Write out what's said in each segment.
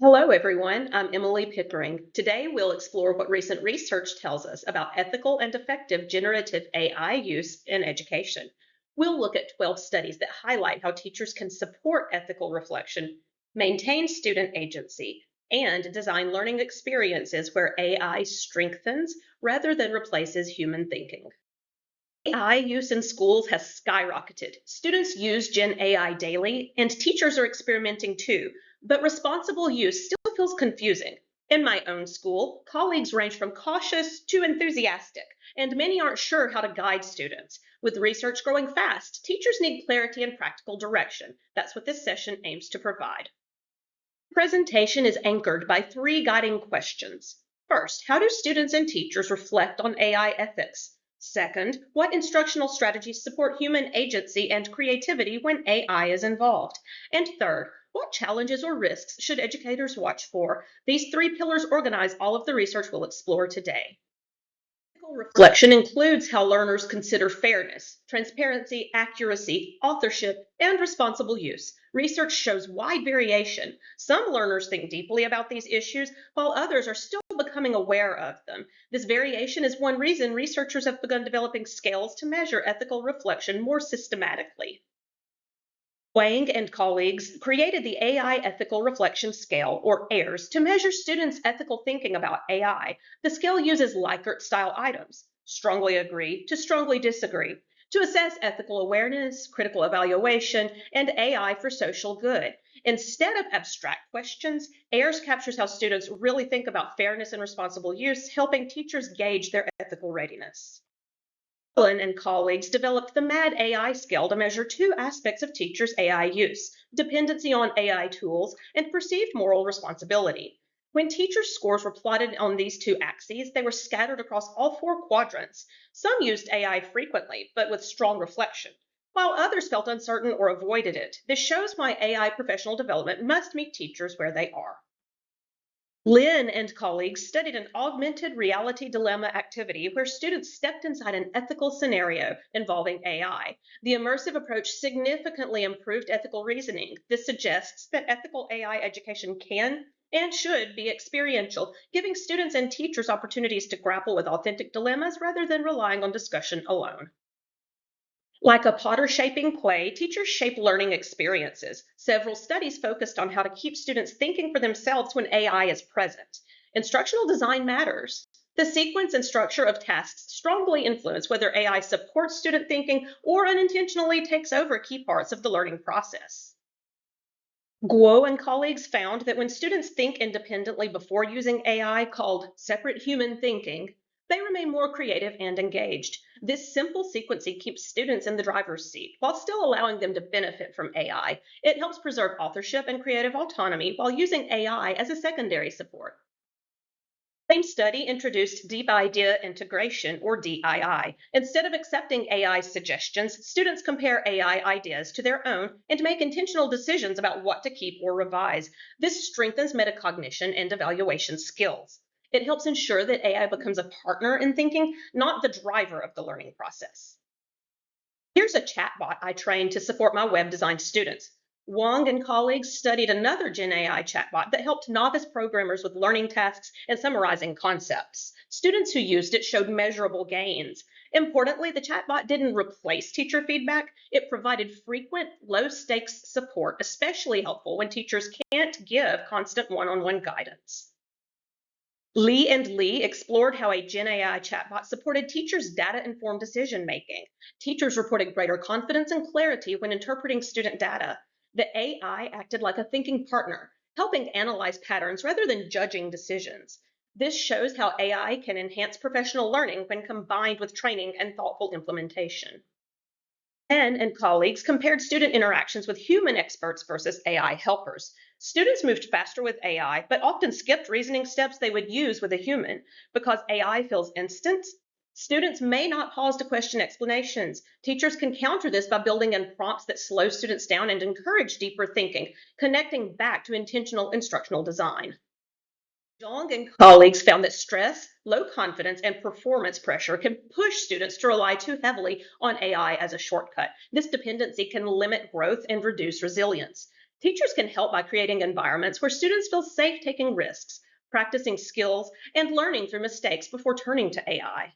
Hello, everyone. I'm Emily Pickering. Today, we'll explore what recent research tells us about ethical and effective generative AI use in education. We'll look at 12 studies that highlight how teachers can support ethical reflection, maintain student agency, and design learning experiences where AI strengthens rather than replaces human thinking. AI use in schools has skyrocketed. Students use Gen AI daily, and teachers are experimenting too, but responsible use still feels confusing. In my own school, colleagues range from cautious to enthusiastic, and many aren't sure how to guide students. With research growing fast, teachers need clarity and practical direction. That's what this session aims to provide. The presentation is anchored by three guiding questions. First, how do students and teachers reflect on AI ethics? Second, what instructional strategies support human agency and creativity when AI is involved? And third, what challenges or risks should educators watch for? These three pillars organize all of the research we'll explore today. Critical reflection includes how learners consider fairness, transparency, accuracy, authorship, and responsible use. Research shows wide variation. Some learners think deeply about these issues, while others are still becoming aware of them. This variation is one reason researchers have begun developing scales to measure ethical reflection more systematically. Wang and colleagues created the AI Ethical Reflection Scale, or AIRS, to measure students' ethical thinking about AI. The scale uses Likert style items, strongly agree to strongly disagree, to assess ethical awareness, critical evaluation, and AI for social good. Instead of abstract questions, AIRS captures how students really think about fairness and responsible use, helping teachers gauge their ethical readiness. Allen and colleagues developed the MAD AI scale to measure two aspects of teachers' AI use: dependency on AI tools and perceived moral responsibility. When teachers' scores were plotted on these two axes, they were scattered across all four quadrants. Some used AI frequently, but with strong reflection, while others felt uncertain or avoided it. This shows why AI professional development must meet teachers where they are. Lynn and colleagues studied an augmented reality dilemma activity where students stepped inside an ethical scenario involving AI. The immersive approach significantly improved ethical reasoning. This suggests that ethical AI education can and should be experiential, giving students and teachers opportunities to grapple with authentic dilemmas rather than relying on discussion alone. Like a Potter shaping play, teachers shape learning experiences. Several studies focused on how to keep students thinking for themselves when AI is present. Instructional design matters. The sequence and structure of tasks strongly influence whether AI supports student thinking or unintentionally takes over key parts of the learning process. Guo and colleagues found that when students think independently before using AI, called separate human thinking, they remain more creative and engaged. This simple sequencing keeps students in the driver's seat while still allowing them to benefit from AI. It helps preserve authorship and creative autonomy while using AI as a secondary support. Same study introduced deep idea integration, or DII. Instead of accepting AI suggestions, students compare AI ideas to their own and make intentional decisions about what to keep or revise. This strengthens metacognition and evaluation skills. It helps ensure that AI becomes a partner in thinking, not the driver of the learning process. Here's a chatbot I trained to support my web design students. Wong and colleagues studied another Gen AI chatbot that helped novice programmers with learning tasks and summarizing concepts. Students who used it showed measurable gains. Importantly, the chatbot didn't replace teacher feedback, it provided frequent, low stakes support, especially helpful when teachers can't give constant one on one guidance. Lee and Lee explored how a Gen AI chatbot supported teachers' data informed decision making. Teachers reported greater confidence and clarity when interpreting student data. The AI acted like a thinking partner, helping analyze patterns rather than judging decisions. This shows how AI can enhance professional learning when combined with training and thoughtful implementation. Penn and colleagues compared student interactions with human experts versus AI helpers. Students moved faster with AI, but often skipped reasoning steps they would use with a human. Because AI feels instant, students may not pause to question explanations. Teachers can counter this by building in prompts that slow students down and encourage deeper thinking, connecting back to intentional instructional design. Zhang and colleagues found that stress, low confidence, and performance pressure can push students to rely too heavily on AI as a shortcut. This dependency can limit growth and reduce resilience. Teachers can help by creating environments where students feel safe taking risks, practicing skills, and learning through mistakes before turning to AI.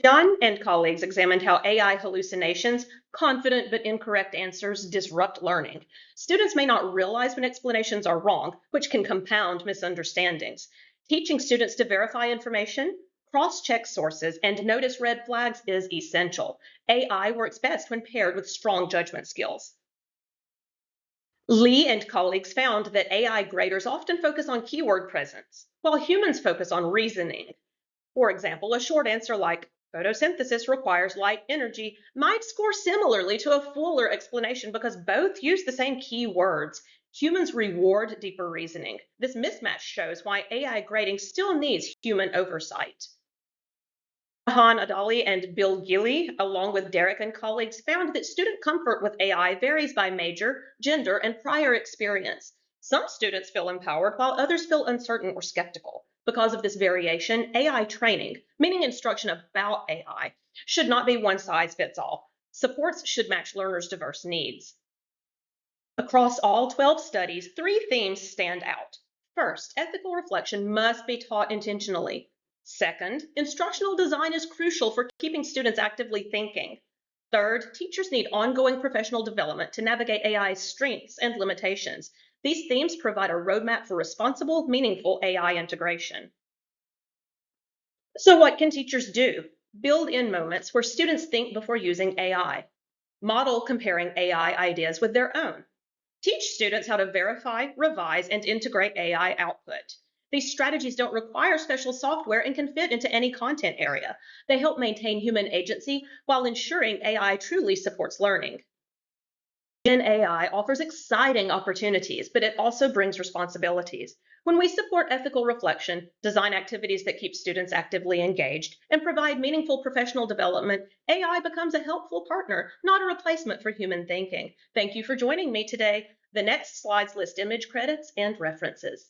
John and colleagues examined how AI hallucinations, confident but incorrect answers, disrupt learning. Students may not realize when explanations are wrong, which can compound misunderstandings. Teaching students to verify information, cross check sources, and notice red flags is essential. AI works best when paired with strong judgment skills. Lee and colleagues found that AI graders often focus on keyword presence, while humans focus on reasoning. For example, a short answer like photosynthesis requires light energy might score similarly to a fuller explanation because both use the same key words. Humans reward deeper reasoning. This mismatch shows why AI grading still needs human oversight. Mahan Adali and Bill Gilley, along with Derek and colleagues, found that student comfort with AI varies by major, gender, and prior experience. Some students feel empowered while others feel uncertain or skeptical. Because of this variation, AI training, meaning instruction about AI, should not be one size fits all. Supports should match learners' diverse needs. Across all 12 studies, three themes stand out. First, ethical reflection must be taught intentionally. Second, instructional design is crucial for keeping students actively thinking. Third, teachers need ongoing professional development to navigate AI's strengths and limitations. These themes provide a roadmap for responsible, meaningful AI integration. So, what can teachers do? Build in moments where students think before using AI. Model comparing AI ideas with their own. Teach students how to verify, revise, and integrate AI output. These strategies don't require special software and can fit into any content area. They help maintain human agency while ensuring AI truly supports learning. Gen AI offers exciting opportunities, but it also brings responsibilities. When we support ethical reflection, design activities that keep students actively engaged, and provide meaningful professional development, AI becomes a helpful partner, not a replacement for human thinking. Thank you for joining me today. The next slides list image credits and references.